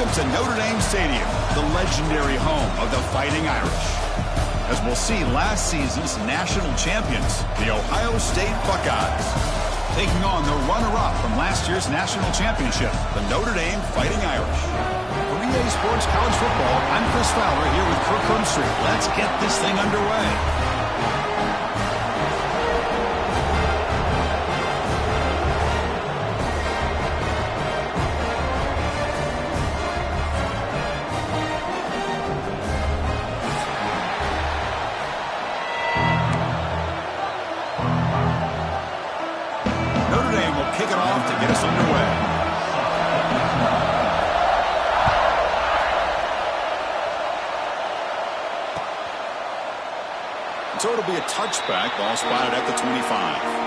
Welcome to Notre Dame Stadium, the legendary home of the Fighting Irish. As we'll see last season's national champions, the Ohio State Buckeyes, taking on the runner-up from last year's national championship, the Notre Dame Fighting Irish. For EA Sports College Football, I'm Chris Fowler here with Kirk Herbstreit. Let's get this thing underway. Kick it off to get us underway. So it'll be a touchback, ball spotted at the 25.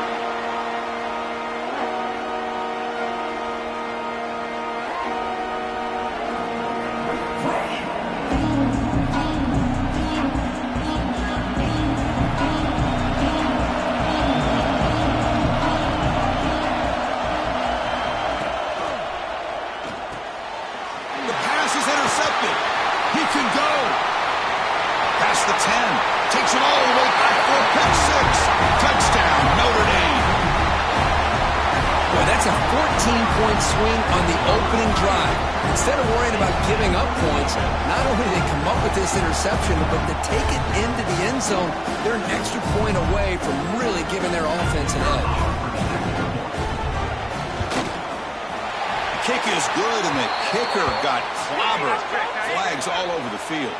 Swing on the opening drive. Instead of worrying about giving up points, not only did they come up with this interception, but to take it into the end zone, they're an extra point away from really giving their offense an edge. The kick is good, and the kicker got clobbered. Flags all over the field.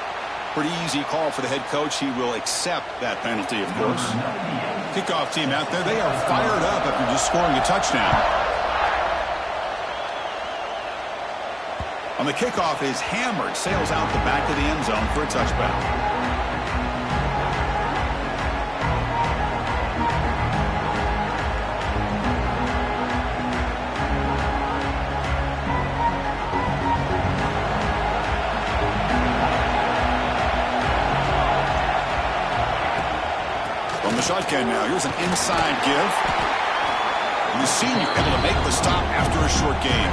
Pretty easy call for the head coach. He will accept that penalty, of course. Kickoff team out there, they are fired up after just scoring a touchdown. On the kickoff is hammered, sails out the back of the end zone for a touchback. From the shotgun now, here's an inside give. And the senior able to make the stop after a short gain.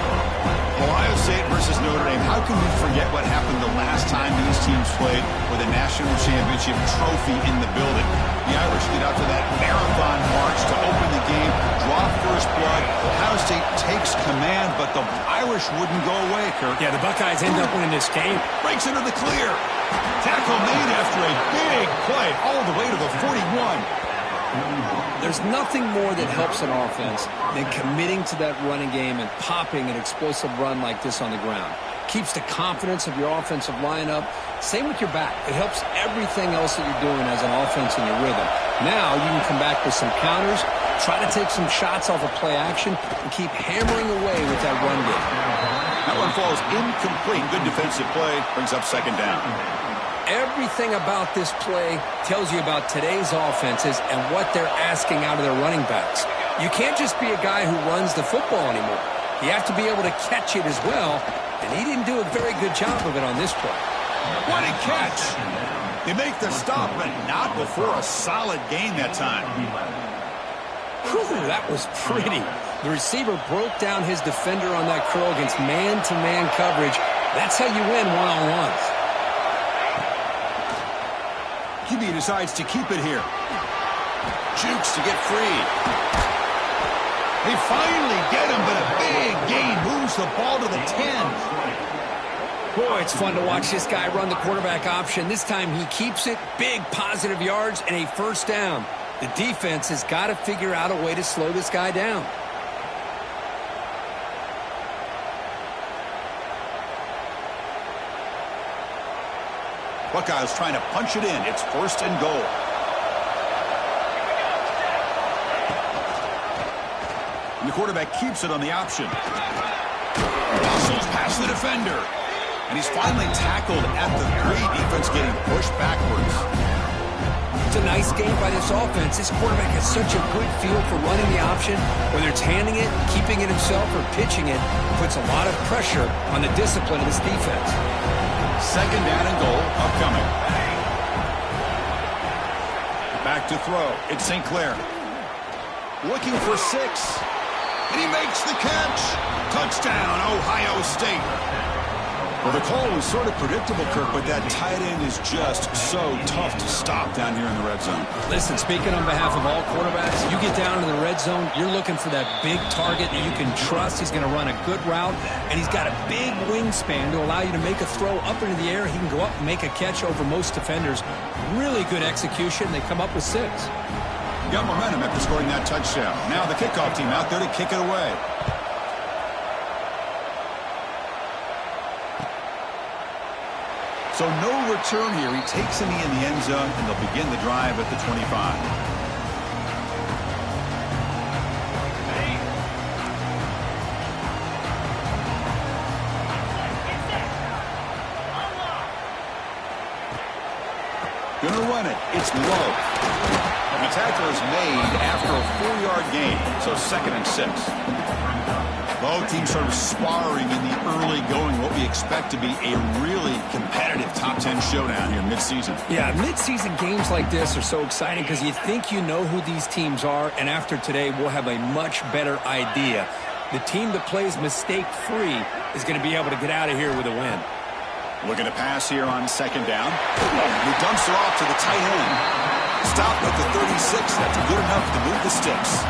Ohio State versus Notre Dame. How can we forget what happened the last time these teams played with a national championship trophy in the building? The Irish get out to that marathon march to open the game, draw first blood. Ohio State takes command, but the Irish wouldn't go away, Kirk. Yeah, the Buckeyes end up winning this game. Breaks into the clear. Tackle made after a big play all the way to the 41. There's nothing more that helps an offense than committing to that running game and popping an explosive run like this on the ground. Keeps the confidence of your offensive lineup. Same with your back. It helps everything else that you're doing as an offense in your rhythm. Now you can come back with some counters, try to take some shots off of play action, and keep hammering away with that run game. That one falls incomplete. Good defensive play. Brings up second down. Everything about this play tells you about today's offenses and what they're asking out of their running backs. You can't just be a guy who runs the football anymore. You have to be able to catch it as well, and he didn't do a very good job of it on this play. What a catch! They make the stop, but not before a solid gain that time. Whew, that was pretty. The receiver broke down his defender on that curl against man-to-man coverage. That's how you win one-on-ones. QB decides to keep it here. Jukes to get free. They finally get him, but a big gain moves the ball to the 10. Boy, it's fun to watch this guy run the quarterback option. This time he keeps it, big positive yards, and a first down. The defense has got to figure out a way to slow this guy down. Buckeyes trying to punch it in. It's first and goal. And the quarterback keeps it on the option. Muscles past the defender. And he's finally tackled at the 3. Defense getting pushed backwards. It's a nice game by this offense. This quarterback has such a good feel for running the option. Whether it's handing it, keeping it himself, or pitching it, puts a lot of pressure on the discipline of this defense. Second down and goal upcoming. Back to throw. It's St. Clair. Looking for 6. And he makes the catch. Touchdown, Ohio State. Well, the call was sort of predictable, Kirk, but that tight end is just so tough to stop down here in the red zone. Listen, speaking on behalf of all quarterbacks, you get down in the red zone, you're looking for that big target that you can trust. He's going to run a good route, and he's got a big wingspan to allow you to make a throw up into the air. He can go up and make a catch over most defenders. Really good execution. They come up with 6. Got momentum after scoring that touchdown. Now the kickoff team out there to kick it away. So no return here. He takes him in the end zone, and they'll begin the drive at the 25. Gonna run it. It's low. And the tackle is made after a 4-yard gain, so 2nd and 6. Both teams sort of sparring in the early going, what we expect to be a really competitive top 10 showdown here mid-season. Yeah, mid-season games like this are so exciting because you think you know who these teams are, and after today we'll have a much better idea. The team that plays mistake-free is going to be able to get out of here with a win. Looking to pass here on 2nd down. He dumps it off to the tight end. Stopped at the 36. That's good enough to move the sticks.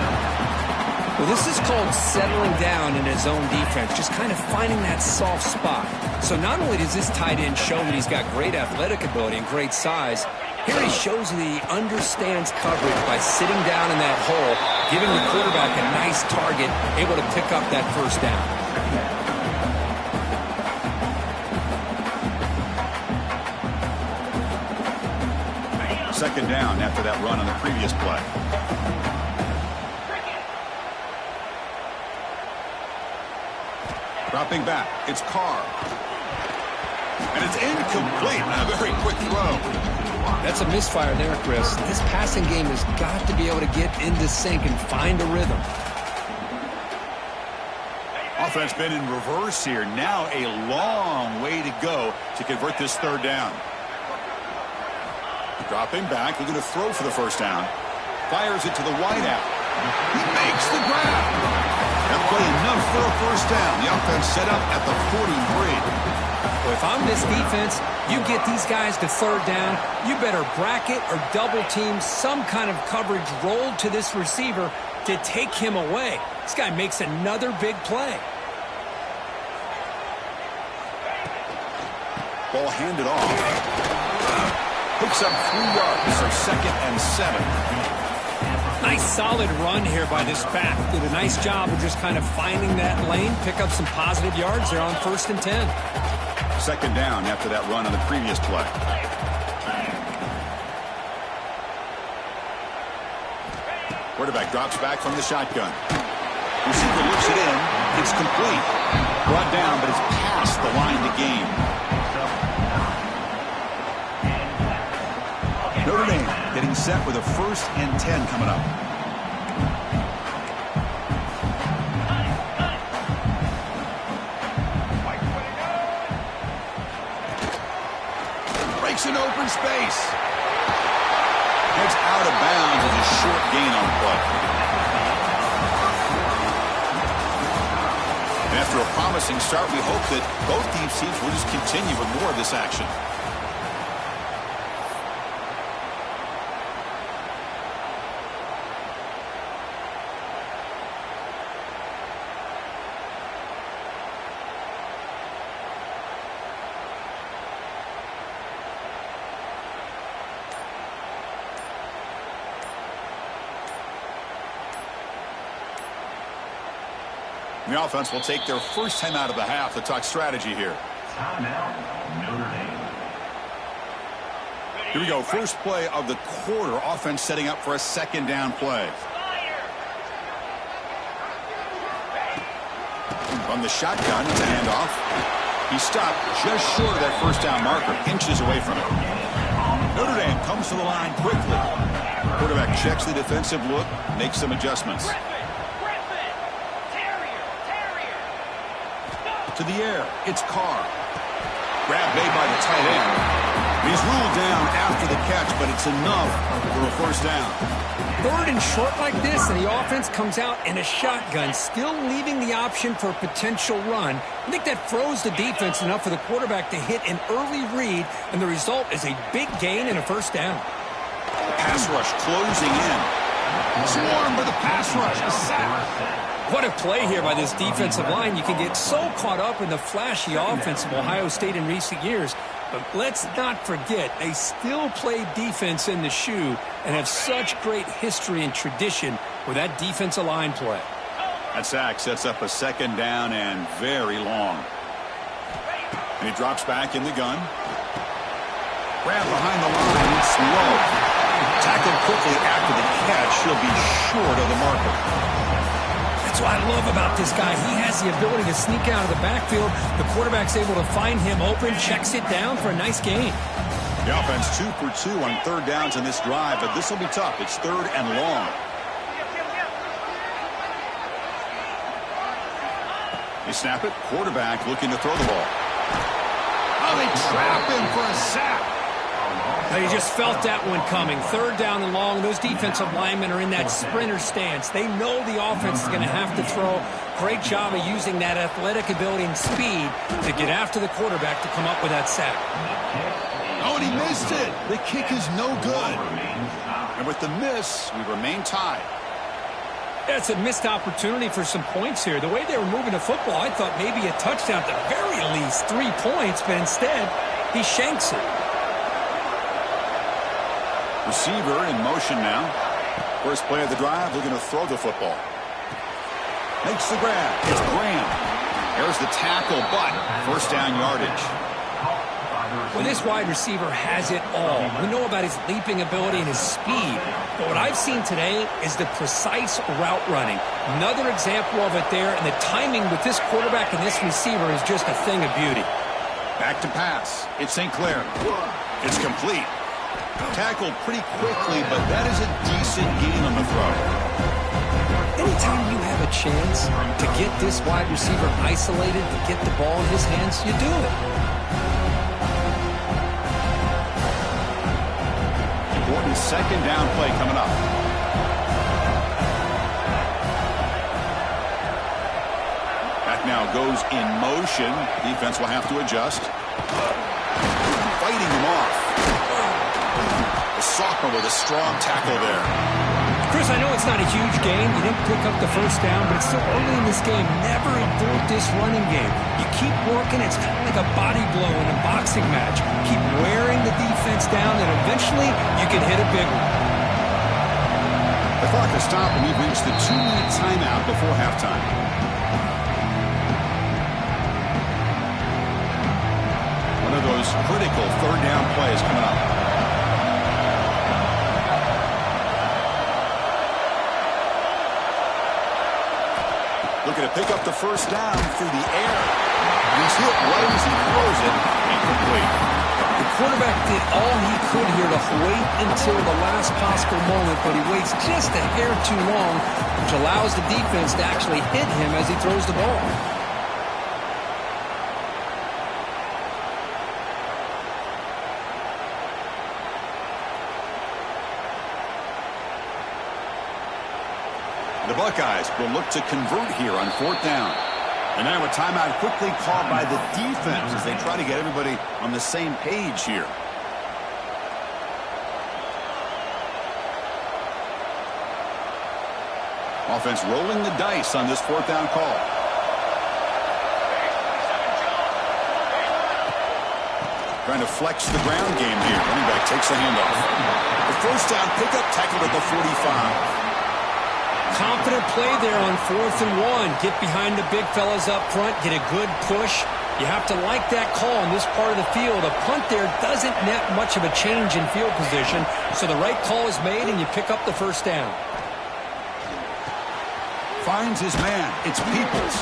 Well, this is called settling down in his own defense, just kind of finding that soft spot. So not only does this tight end show that he's got great athletic ability and great size, here he shows that he understands coverage by sitting down in that hole, giving the quarterback a nice target, able to pick up that 1st down. 2nd down after that run on the previous play. Dropping back, it's Carr. And it's incomplete. A very quick throw. That's a misfire there, Chris. This passing game has got to be able to get into sync and find a rhythm. Offense been in reverse here. Now a long way to go to convert this 3rd down. Dropping back, looking to throw for the 1st down. Fires it to the wideout. He makes the grab. That play enough for a 1st down. The offense set up at the 43. Well, if I'm this defense, you get these guys to 3rd down, you better bracket or double team some kind of coverage rolled to this receiver to take him away. This guy makes another big play. Ball handed off. Picks up 3 yards, so 2nd and 7. Nice solid run here by this back. Did a nice job of just kind of finding that lane, pick up some positive yards there on 1st and 10. 2nd down after that run on the previous play. Quarterback drops back from the shotgun. Receiver looks it in. It's complete. Brought down, but it's past the line to gain. Notre Dame getting set with a 1st and 10 coming up. Breaks an open space. Heads out of bounds with a short gain on play. And after a promising start, we hope that both these teams will just continue with more of this action. The offense will take their 1st time out of the half to talk strategy here. Here we go. First play of the quarter. Offense setting up for a 2nd down play. From the shotgun, it's a handoff. He stopped just short of that 1st down marker, inches away from it. Notre Dame comes to the line quickly. Quarterback checks the defensive look, makes some adjustments. To the air, it's Carr. Grab made by the tight end. He's ruled down after the catch, but it's enough for a first down. Third and short like this, and the offense comes out in a shotgun, still leaving the option for a potential run. I think that froze the defense enough for the quarterback to hit an early read, and the result is a big gain and a first down. The pass rush closing in. Swarm with a pass rush, a sack. What a play here by this defensive line. You can get so caught up in the flashy offense of Ohio State in recent years, but let's not forget they still play defense in the shoe and have such great history and tradition with that defensive line play. That sack sets up a second down and very long. And he drops back in the gun. Grab behind the line. It's low. Tackled quickly after the catch. He'll be short of the marker. That's what I love about this guy. He has the ability to sneak out of the backfield. The quarterback's able to find him open, checks it down for a nice gain. The offense 2 for 2 on third downs in this drive, but this will be tough. It's third and long. They snap it. Quarterback looking to throw the ball. Oh, they trap him for a sack. They just felt that one coming. Third down and long. Those defensive linemen are in that sprinter stance. They know the offense is going to have to throw. Great job of using that athletic ability and speed to get after the quarterback to come up with that sack. Oh, and he missed it. The kick is no good. And with the miss, we remain tied. That's a missed opportunity for some points here. The way they were moving the football, I thought maybe a touchdown at the very least, 3 points, but instead, he shanks it. Receiver in motion now. First play of the drive, looking to throw the football. Makes the grab. It's Graham. There's the tackle, but first down yardage. Well, this wide receiver has it all. We know about his leaping ability and his speed. But what I've seen today is the precise route running. Another example of it there, and the timing with this quarterback and this receiver is just a thing of beauty. Back to pass. It's St. Clair. It's complete. Tackled pretty quickly, but that is a decent gain on the throw. Anytime you have a chance to get this wide receiver isolated, to get the ball in his hands, you do it. Important second down play coming up. That now goes in motion. Defense will have to adjust. Fighting him off. The sophomore with a strong tackle there. Chris, I know it's not a huge game. You didn't pick up the first down, but it's still early in this game. Never abort this running game. You keep working. It's kind of like a body blow in a boxing match. Keep wearing the defense down, and eventually you can hit a big one. The clock has stopped, and we've reached the 2-minute timeout before halftime. One of those critical third down plays coming up. Looking to pick up the first down through the air. He's hit right as he throws it. Incomplete. The quarterback did all he could here to wait until the last possible moment, but he waits just a hair too long, which allows the defense to actually hit him as he throws the ball. The Buckeyes will look to convert here on fourth down. And now a timeout quickly called by the defense as they try to get everybody on the same page here. Offense rolling the dice on this fourth down call. Trying to flex the ground game here. Running back takes the handoff. The first down pickup tackled at the 45. Confident play there on 4th and 1. Get behind the big fellas up front. Get a good push. You have to like that call in this part of the field. A punt there doesn't net much of a change in field position, so the right call is made and you pick up the first down. Finds his man. It's Peoples.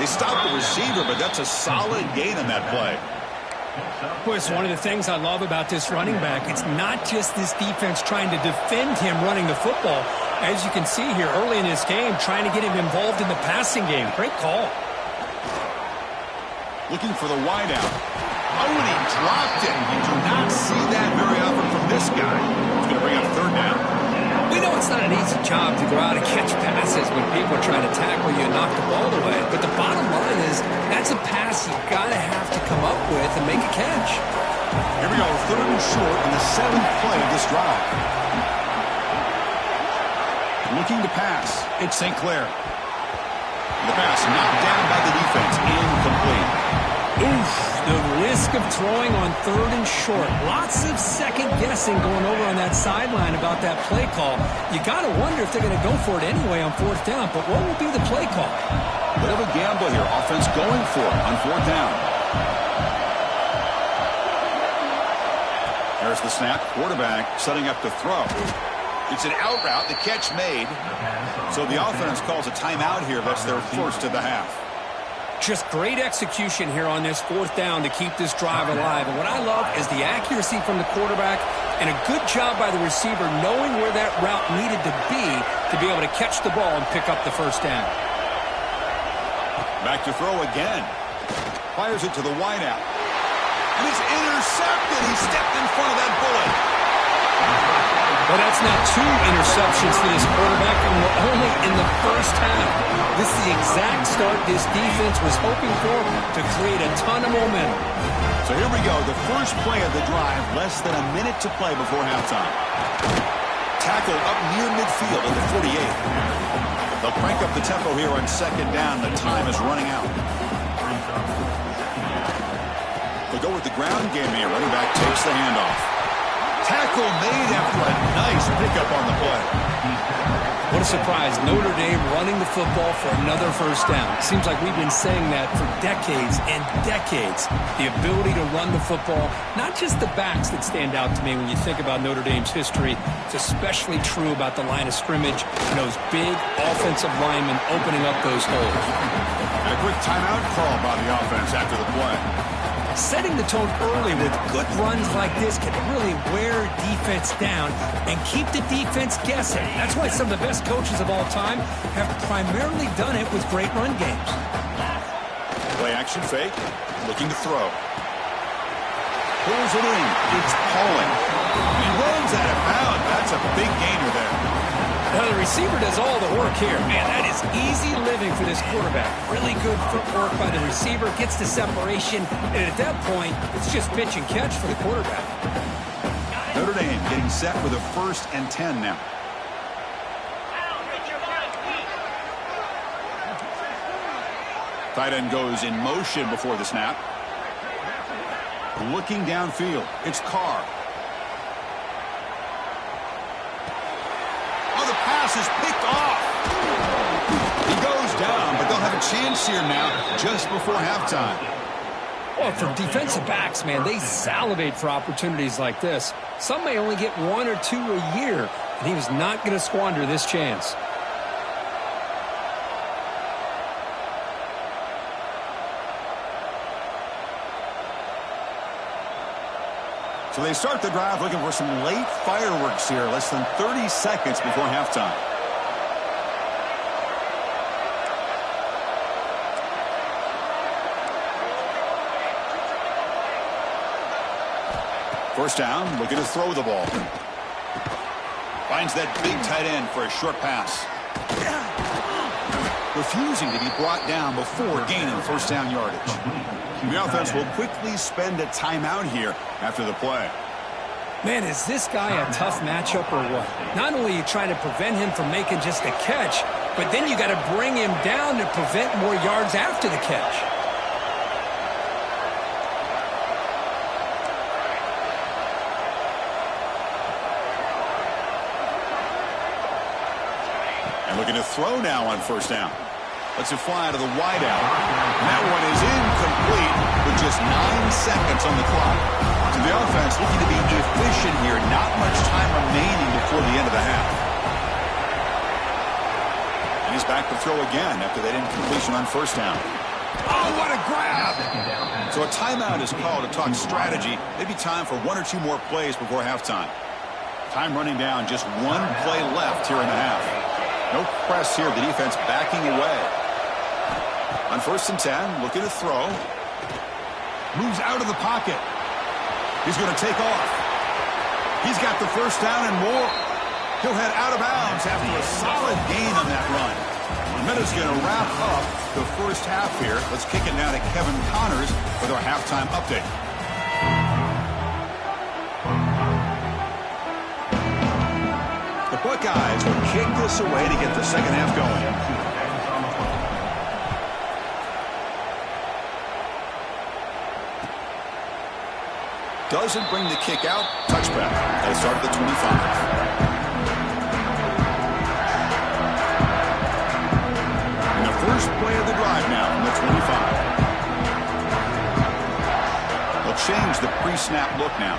They stop the receiver, but that's a solid gain on that play. Boy, it's one of the things I love about this running back. It's not just this defense trying to defend him running the football. As you can see here early in this game, trying to get him involved in the passing game. Great call. Looking for the wideout. Oh, and he dropped it. You do not see that very often from this guy. It's going to bring up third down. We know it's not an easy job to go out and catch passes when people are trying to tackle you and knock the ball away. But the bottom line is that's a pass you've got to have to come up with and make a catch. Here we go, third and short in the 7th play of this drive. Looking to pass. It's St. Clair. The pass knocked down by the defense. Incomplete. Oof, the risk of throwing on third and short. Lots of second guessing going over on that sideline about that play call. You got to wonder if they're going to go for it anyway on fourth down, but what will be the play call? Bit of a gamble here. Offense going for it on fourth down. There's the snap. Quarterback setting up to throw. It's an out route. The catch made. So the offense calls a timeout here. That's their first of the half. Just great execution here on this fourth down to keep this drive alive. And what I love is the accuracy from the quarterback and a good job by the receiver knowing where that route needed to be able to catch the ball and pick up the first down. Back to throw again. Fires it to the wideout. And it's intercepted. He stepped in front of that bullet. But that's not 2 interceptions for this quarterback, and we're only in the first half. This is the exact start this defense was hoping for to create a ton of momentum. So here we go, the first play of the drive, less than a minute to play before halftime. Tackle up near midfield at the 48. They'll crank up the tempo here on second down. The time is running out. They'll go with the ground game here. Running back takes the handoff. Tackle made after a nice pickup on the play. What a surprise. Notre Dame running the football for another first down. Seems like we've been saying that for decades and decades. The ability to run the football, not just the backs that stand out to me when you think about Notre Dame's history. It's especially true about the line of scrimmage and those big offensive linemen opening up those holes. And a quick timeout call by the offense after the play. Setting the tone early with good runs like this can really wear defense down and keep the defense guessing. That's why some of the best coaches of all time have primarily done it with great run games. Play action fake, looking to throw. Pulls it in. It's Pauling. He runs out of bounds. That's a big gainer there. Now the receiver does all the work here. Man, that is easy living for this quarterback. Really good footwork by the receiver. Gets the separation. And at that point, it's just pitch and catch for the quarterback. Notre Dame getting set with a 1st and 10 now. Tight end goes in motion before the snap. Looking downfield. It's Carr. Pass is picked off. He goes down, but they'll have a chance here now just before halftime. Well, for defensive backs, man, they salivate for opportunities like this. Some may only get 1 or 2 a year, and he was not going to squander this chance. So they start the drive looking for some late fireworks here, less than 30 seconds before halftime. First down, looking to throw the ball. Finds that big tight end for a short pass. Refusing to be brought down before gaining first down yardage. The offense will quickly spend a timeout here after the play. Man, is this guy a tough matchup or what? Not only are you trying to prevent him from making just a catch, but then you got to bring him down to prevent more yards after the catch. And looking to throw now on first down. Lets it fly to the wideout. And that one is incomplete with just 9 seconds on the clock. So the offense looking to be efficient here. Not much time remaining before the end of the half. And he's back to throw again after that incompletion on first down. Oh, what a grab! So a timeout is called to talk strategy. Maybe time for 1 or 2 more plays before halftime. Time running down. Just 1 play left here in the half. No press here. The defense backing away. On first and 10, looking to throw. Moves out of the pocket. He's going to take off. He's got the first down and more. He'll head out of bounds after a solid gain on that run. Minutes going to wrap up the first half here. Let's kick it now to Kevin Connors with our halftime update. The Buckeyes will kick this away to get the second half going. Doesn't bring the kick out. Touchback. They start at the 25. And the first play of the drive now from the 25. They'll change the pre-snap look now.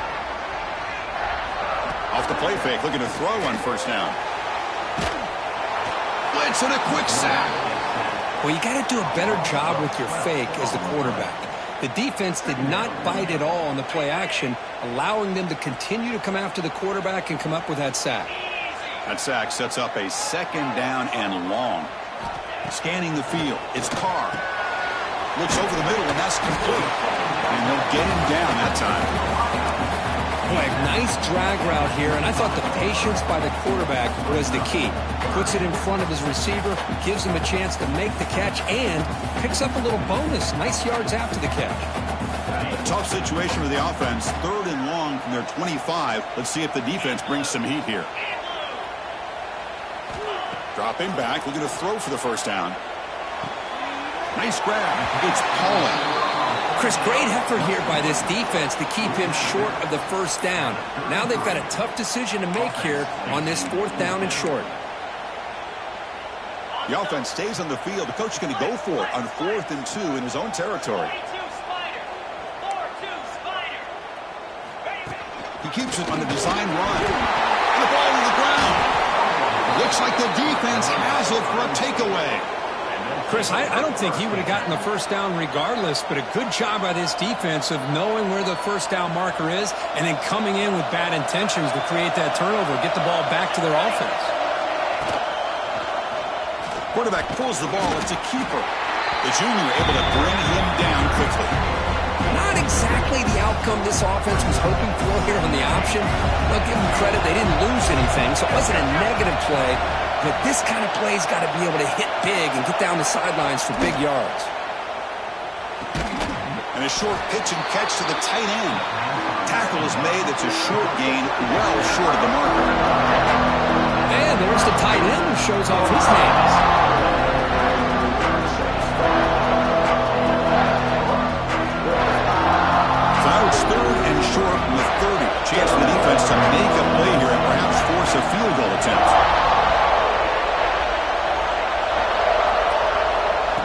Off the play fake, looking to throw on first down. Blitz and a quick sack. Well, you got to do a better job with your fake as the quarterback. The defense did not bite at all on the play action, allowing them to continue to come after the quarterback and come up with that sack. That sack sets up a second down and long. Scanning the field, it's Carr. Looks over the middle, and that's complete. And they'll get him down that time. Boy, nice drag route here, and I thought the patience by the quarterback was the key. Puts it in front of his receiver, gives him a chance to make the catch, and picks up a little bonus. Nice yards after the catch. A tough situation for the offense. Third and long from their 25. Let's see if the defense brings some heat here. Dropping back, looking to throw for the first down. Nice grab. It's Paulin. Chris, great effort here by this defense to keep him short of the first down. Now they've got a tough decision to make here on this fourth down and short. The offense stays on the field. The coach is going to go for it on 4th and 2 in his own territory. He keeps it on the design run. And the ball to the ground. Looks like the defense has it for a takeaway. Chris, I don't think he would have gotten the first down regardless, but a good job by this defense of knowing where the first down marker is and then coming in with bad intentions to create that turnover, get the ball back to their offense. Quarterback pulls the ball. It's a keeper. The junior able to bring him down quickly. Not exactly the outcome this offense was hoping for here on the option. I'll give them credit. They didn't lose anything, so it wasn't a negative play. But this kind of play's got to be able to hit big and get down the sidelines for big yards. And a short pitch and catch to the tight end. Tackle is made. It's a short gain, well short of the marker. And there's the tight end who shows off his hands. So now it's 3rd and short from the 30. Chance for the defense to make a play here and perhaps force a field goal attempt.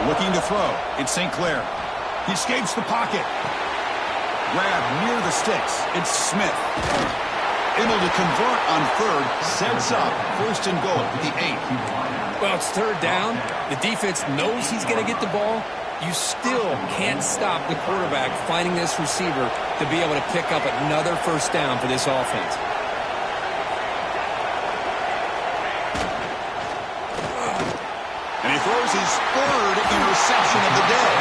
Looking to throw. It's St. Clair. He escapes the pocket. Grab near the sticks. It's Smith. Able to convert on 3rd. Sets up 1st and goal at the 8. Well, it's 3rd down. The defense knows he's going to get the ball. You still can't stop the quarterback finding this receiver to be able to pick up another first down for this offense. And he throws his 3rd interception of the day.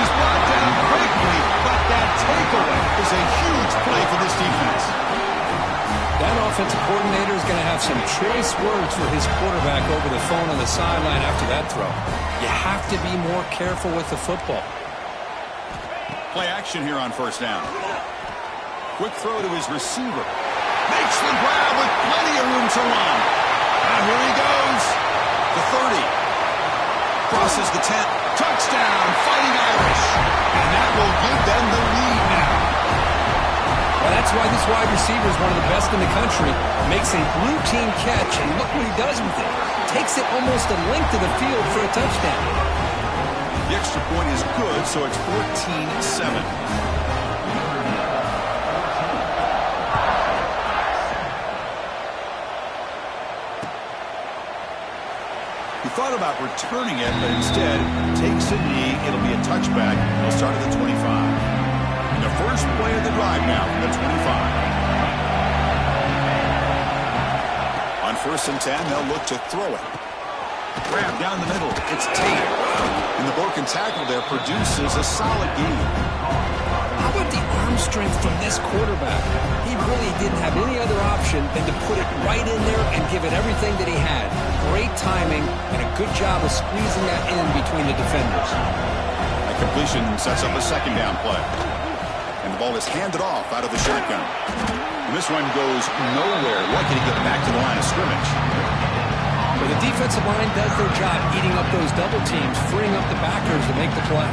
He's brought down quickly, but that takeaway is a huge play for this defense. That offensive coordinator is going to have some choice words for his quarterback over the phone on the sideline after that throw. You have to be more careful with the football. Play action here on first down. Quick throw to his receiver. Makes the grab with plenty of room to run. And here he goes. The 30. Crosses the 10. Touchdown, Fighting Irish. And that will give them the lead now. Well, that's why this wide receiver is one of the best in the country. Makes a blue team catch, and look what he does with it. Takes it almost a length of the field for a touchdown. The extra point is good, so it's 14-7. He thought about returning it, but instead takes a knee. It'll be a touchback. He'll start at the 25. And the first play of the drive now from the 25. On 1st and 10, they'll look to throw it. Grab down the middle. It's Tate. And the broken tackle there produces a solid gain. How about the arm strength from this quarterback? He really didn't have any other option than to put it right in there and give it everything that he had. Great timing and a good job of squeezing that in between the defenders. That completion sets up a second down play. And the ball is handed off out of the shotgun. And this one goes nowhere. Lucky to get back to the line of scrimmage. But the defensive line does their job eating up those double teams, freeing up the backers to make the play.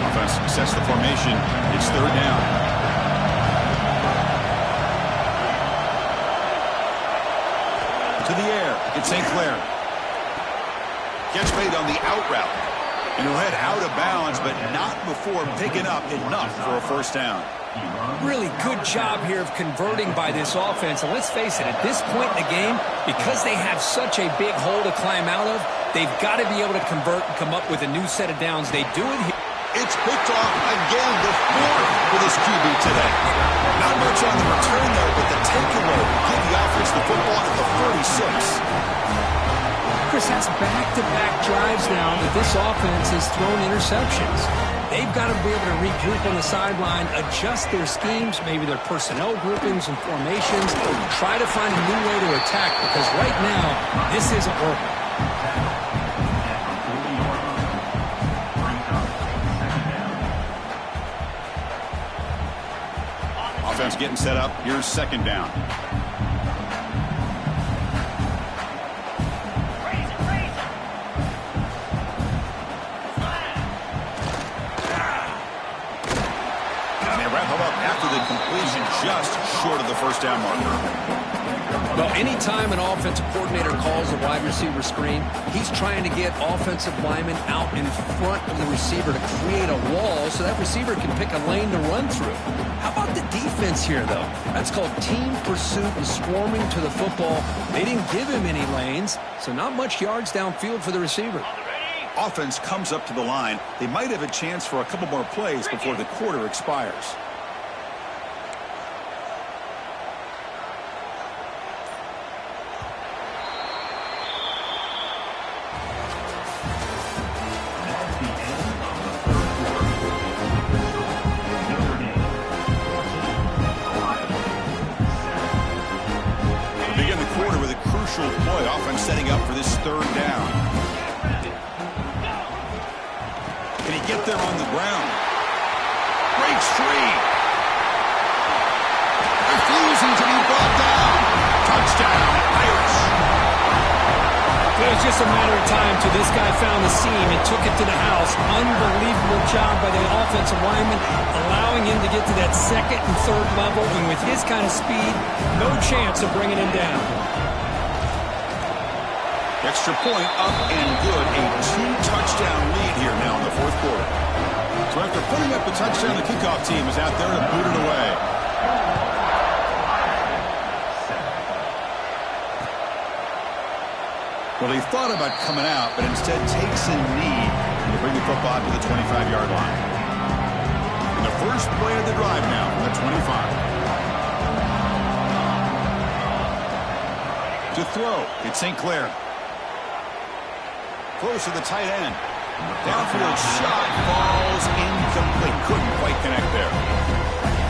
Offense sets the formation. It's third down. To the air. It's St. Clair. Catch made on the out route. And he'll head out of bounds, but not before picking up enough for a first down. Really good job here of converting by this offense. And let's face it, at this point in the game, because they have such a big hole to climb out of, they've got to be able to convert and come up with a new set of downs. They do it here. It's picked off again, the fourth for this QB today. Not much on the return there, but the takeaway give the offense the football at the 46. Chris, that's back-to-back drives now that this offense has thrown interceptions. They've got to be able to regroup on the sideline, adjust their schemes, maybe their personnel groupings and formations, try to find a new way to attack, because right now, this isn't working. Offense getting set up. Here's second down. Just short of the first down marker. Well, anytime an offensive coordinator calls a wide receiver screen, he's trying to get offensive linemen out in front of the receiver to create a wall so that receiver can pick a lane to run through. How about the defense here, though? That's called team pursuit and swarming to the football. They didn't give him any lanes, so not much yards downfield for the receiver. Offense comes up to the line. They might have a chance for a couple more plays before the quarter expires. Play. Offense setting up for this third down. Can he get there on the ground? Breaks free. Refusing to be brought down. Touchdown, Irish. It was just a matter of time till this guy found the seam and took it to the house. Unbelievable job by the offensive lineman, allowing him to get to that second and third level. And with his kind of speed, no chance of bringing him down. Extra point up and good. A two-touchdown lead here now in the fourth quarter. So after putting up a touchdown, the kickoff team is out there to boot it away. Well, he thought about coming out, but instead takes a knee to bring the football to the 25-yard line. And the first play of the drive now from the 25. To throw, it's St. Clair. Close to the tight end. Downfield shot falls incomplete. Couldn't quite connect there.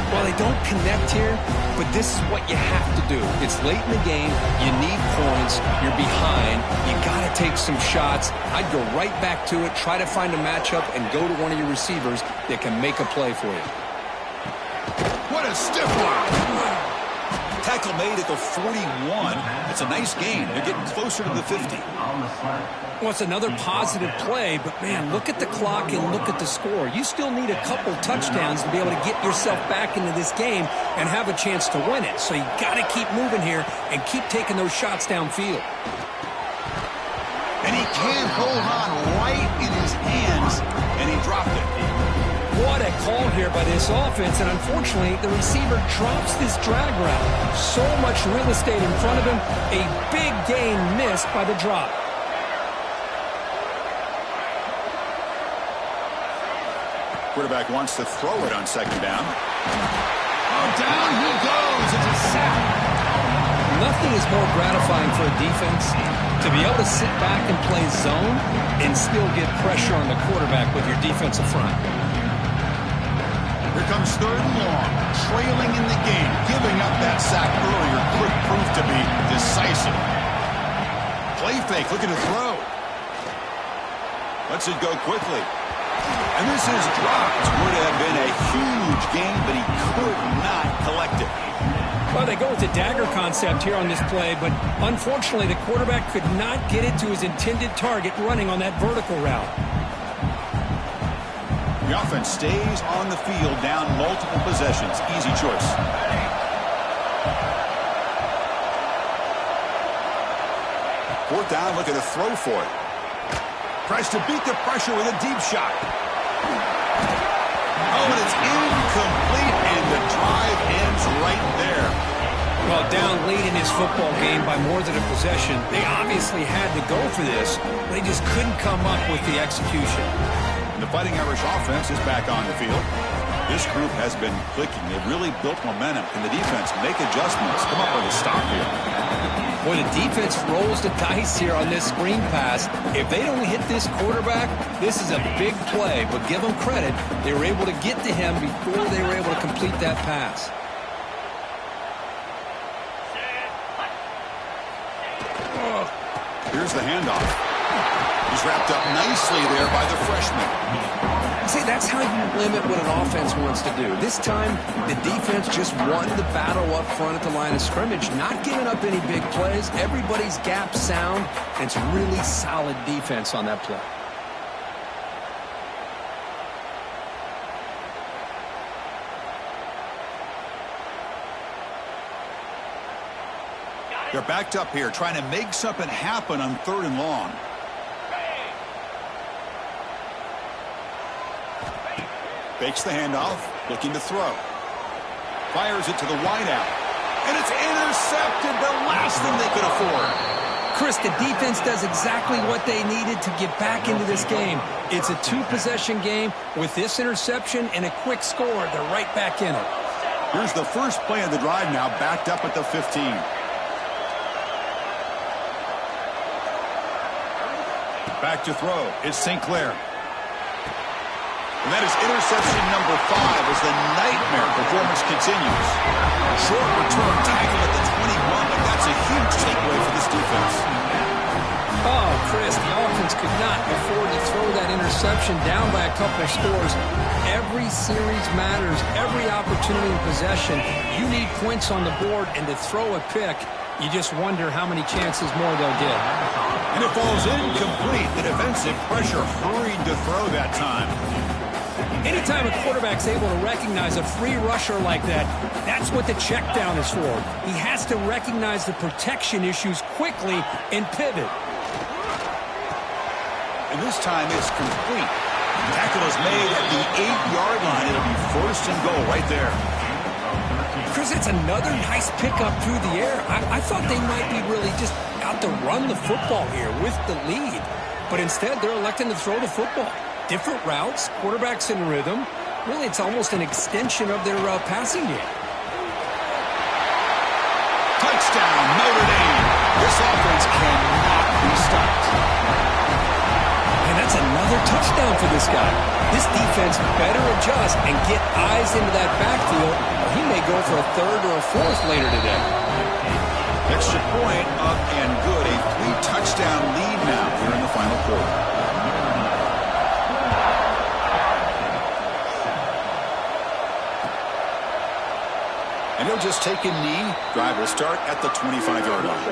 Well, they don't connect here, but this is what you have to do. It's late in the game. You need points. You're behind. You got to take some shots. I'd go right back to it, try to find a matchup, and go to one of your receivers that can make a play for you. What a stiff one. Tackle made at the 41. It's a nice gain. They're getting closer to the 50. Well, it's another positive play, but, man, look at the clock and look at the score. You still need a couple touchdowns to be able to get yourself back into this game and have a chance to win it. So you got to keep moving here and keep taking those shots downfield. And he can't hold on right in his hands, and he dropped it. What a call here by this offense, and unfortunately, the receiver drops this drag route. So much real estate in front of him, a big gain missed by the drop. Quarterback wants to throw it on second down. Oh, down he goes. It's a sack. Nothing is more gratifying for a defense to be able to sit back and play zone and still get pressure on the quarterback with your defensive front. Here comes 3rd and long, trailing in the game. Giving up that sack earlier could prove to be decisive. Play fake, looking to throw. Lets it go quickly. And this is dropped. Would have been a huge gain, but he could not collect it. Well, they go with the dagger concept here on this play, but unfortunately the quarterback could not get it to his intended target running on that vertical route. The offense stays on the field, down multiple possessions. Easy choice. Fourth down, looking to throw for it. Tries to beat the pressure with a deep shot. Oh, and it's incomplete, and the drive ends right there. Well, down late in his football game by more than a possession, they obviously had to go for this. They just couldn't come up with the execution. The Fighting Irish offense is back on the field. This group has been clicking. They've really built momentum. Can the defense make adjustments? Come up with a stop here. Boy, the defense rolls the dice here on this screen pass. If they don't hit this quarterback, this is a big play. But give them credit. They were able to get to him before they were able to complete that pass. Here's the handoff. He's wrapped up nicely there by the freshman. See, that's how you limit what an offense wants to do. This time, the defense just won the battle up front at the line of scrimmage, not giving up any big plays. Everybody's gap sound, and it's really solid defense on that play. They're backed up here, trying to make something happen on 3rd and long. Fakes the handoff, looking to throw. Fires it to the wideout. And it's intercepted, the last thing they could afford. Chris, the defense does exactly what they needed to get back into this game. It's a 2-possession game. With this interception and a quick score, they're right back in it. Here's the first play of the drive now, backed up at the 15. Back to throw. It's St. Clair. And that is interception number 5 as the nightmare performance continues. Short return tackle at the 21, but that's a huge takeaway for this defense. Oh, Chris, the offense could not afford to throw that interception down by a couple of scores. Every series matters. Every opportunity in possession. You need points on the board, and to throw a pick, you just wonder how many chances more they'll get. And it falls incomplete. The defensive pressure hurried to throw that time. Anytime a quarterback's able to recognize a free rusher like that, that's what the check down is for. He has to recognize the protection issues quickly and pivot. And this time it's complete. Tackle is made at the 8-yard line. It'll be 1st and goal right there. Chris, it's another nice pickup through the air. I thought they might be really just out to run the football here with the lead. But instead, they're electing to throw the football. Different routes, quarterbacks in rhythm. Really, it's almost an extension of their passing game. Touchdown, Notre Dame. This offense cannot be stopped. And that's another touchdown for this guy. This defense better adjust and get eyes into that backfield. He may go for a 3rd or a 4th later today. Extra point up and good. A 3-touchdown lead now here in the final quarter. And he'll just take a knee. Drive will start at the 25-yard line.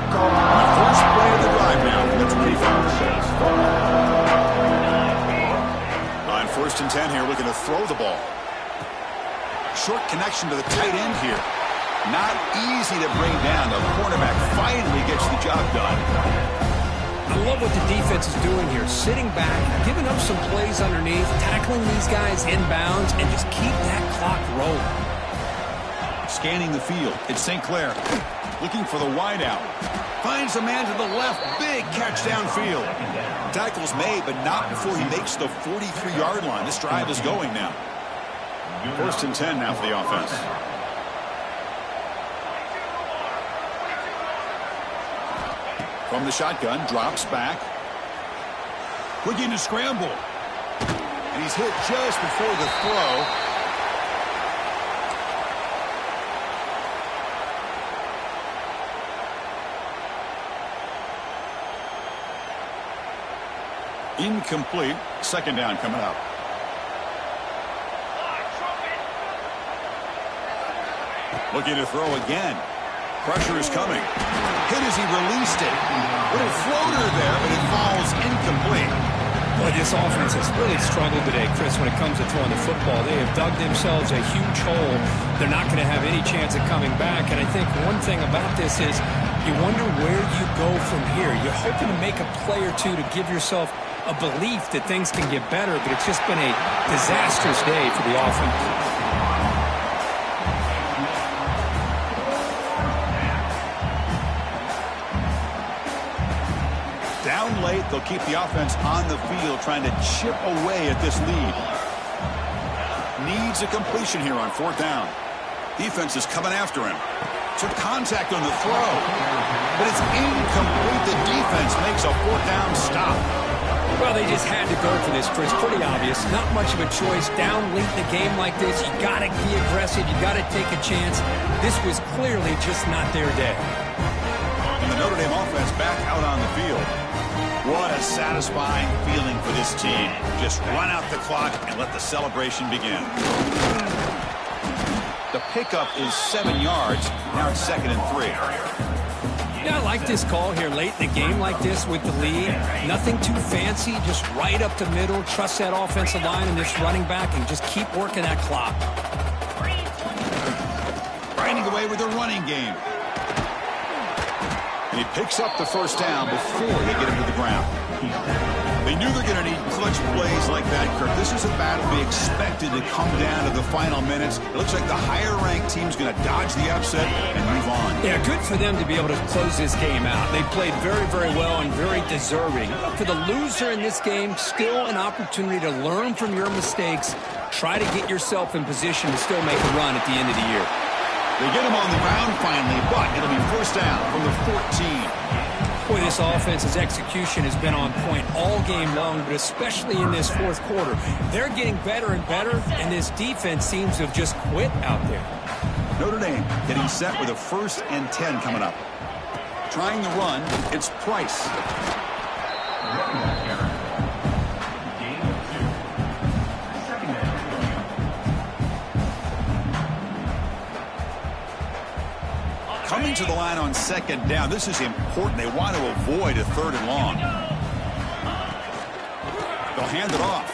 The first play of the drive now from the 25. On 1st and 10 here, looking to throw the ball. Short connection to the tight end here. Not easy to bring down. The cornerback finally gets the job done. I love what the defense is doing here. Sitting back, giving up some plays underneath, tackling these guys inbounds, and just keep that clock rolling. Scanning the field. It's St. Clair. Looking for the wideout. Finds a man to the left. Big catch downfield. Tackle's made, but not before he makes the 43-yard line. This drive is going now. First and 10 now for the offense. From the shotgun, drops back. Looking to scramble. And he's hit just before the throw. Incomplete. Second down coming up. Looking to throw again. Pressure is coming. Hit as he released it. Little floater there, but it falls incomplete. Boy, this offense has really struggled today, Chris, when it comes to throwing the football. They have dug themselves a huge hole. They're not going to have any chance of coming back. And I think one thing about this is you wonder where you go from here. You're hoping to make a play or two to give yourself a belief that things can get better, but it's just been a disastrous day for the offense. Down late, they'll keep the offense on the field trying to chip away at this lead. Needs a completion here on fourth down. Defense is coming after him. Took contact on the throw, but it's incomplete. The defense makes a fourth down stop. Well, they just had to go for this, Chris. Pretty obvious. Not much of a choice. Down late in a game like this, you got to be aggressive. You got to take a chance. This was clearly just not their day. And the Notre Dame offense back out on the field. What a satisfying feeling for this team. Just run out the clock and let the celebration begin. The pickup is 7 yards. Now it's 2nd and 3. Yeah, I like this call here late in the game like this with the lead. Nothing too fancy, just right up the middle. Trust that offensive line and this running back and just keep working that clock. Grinding away with the running game. And he picks up the first down before they get him to the ground. They knew they're going to need clutch plays like that, Kirk. This is a battle to be expected to come down to the final minutes. It looks like the higher-ranked team's going to dodge the upset and move on. Yeah, good for them to be able to close this game out. They played very, very well and very deserving. For the loser in this game, still an opportunity to learn from your mistakes. Try to get yourself in position to still make a run at the end of the year. They get him on the ground finally, but it'll be first down from the 14. Boy, this offense's execution has been on point all game long, but especially in this fourth quarter. They're getting better and better, and this defense seems to have just quit out there. Notre Dame getting set with a 1st and 10 coming up. Trying the run, it's Price. Coming to the line on 2nd down. This is important. They want to avoid a 3rd and long. They'll hand it off.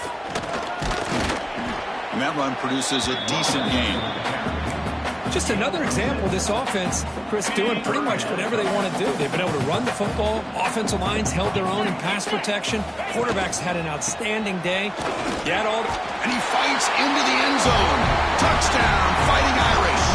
And that run produces a decent gain. Just another example of this offense, Chris, doing pretty much whatever they want to do. They've been able to run the football. Offensive lines held their own in pass protection. Quarterbacks had an outstanding day. And he fights into the end zone. Touchdown, Fighting Irish.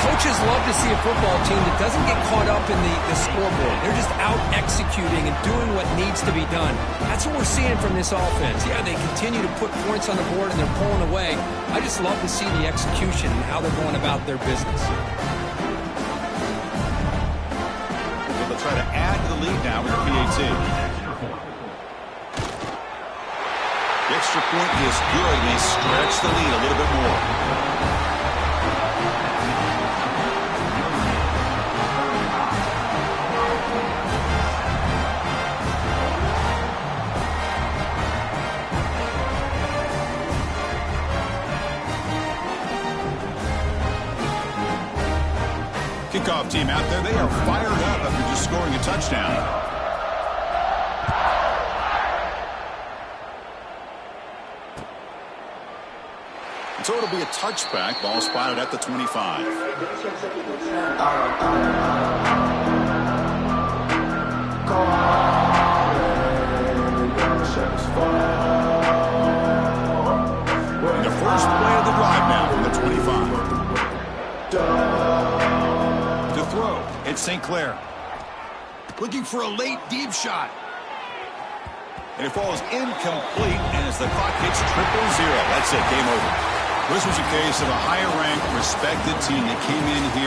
Coaches love to see a football team that doesn't get caught up in the scoreboard. They're just out executing and doing what needs to be done. That's what we're seeing from this offense. Yeah, they continue to put points on the board and they're pulling away. I just love to see the execution and how they're going about their business. They'll try to add to the lead now with the PAT. The extra point is good. They stretch the lead a little bit more. Kickoff team out there. They are fired up after just scoring a touchdown. And so it'll be a touchback. Ball spotted at the 25. And the first play of the drive now from the 25. Throw. It's St. Clair. Looking for a late deep shot. And it falls incomplete as the clock hits 0-0. That's it, game over. This was a case of a higher-ranked, respected team that came in here.